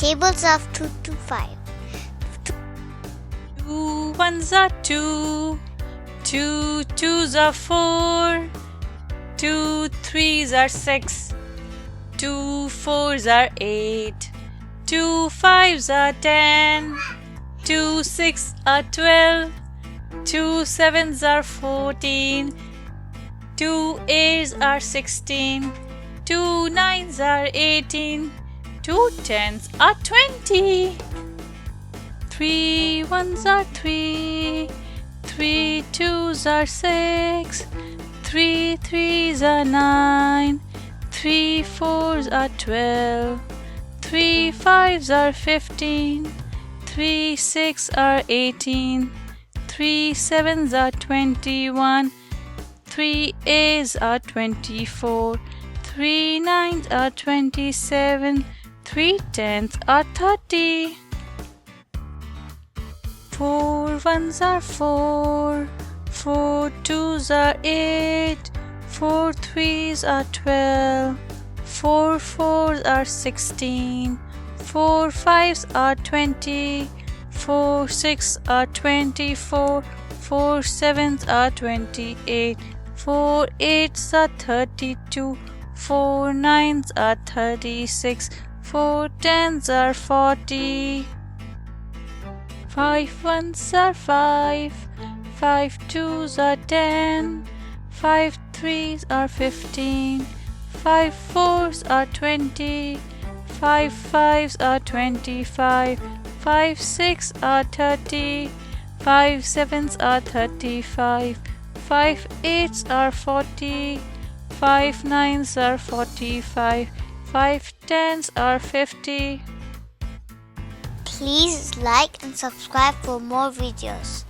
Tables of 2 to 5. 2 ones are 2, 2 twos are 4, 2 threes are 6, 2 fours are 8, 2 fives are 10, 2 six are 12, 2 sevens are 14, 2 eights are 16, 2 nines are 18, 2 tens are 20. 3 ones are 3, 3 twos are 6, 3 threes are 9, 3 fours are 12, 3 fives are 15, 3 six are 18, 3 sevens are 21, 3 eights are 24, 3 nines are 27, 3 tens are 30. 4 ones are 4, 4 twos are 8, 4 threes are 12, 4 fours are 16, 4 fives are 20, 4 six are 24, 4 sevens are 28, 4 eights are 32, 4 nines are 36, 4 tens are 40. 5 ones are 5, 5 twos are 10, 5 threes are 15, 5 fours are 20, 5 fives are 25, 5 six are 30, 5 sevens are 35, 5 eights are 40, 5 nines are 45, 5 tens are 50. Please like and subscribe for more videos.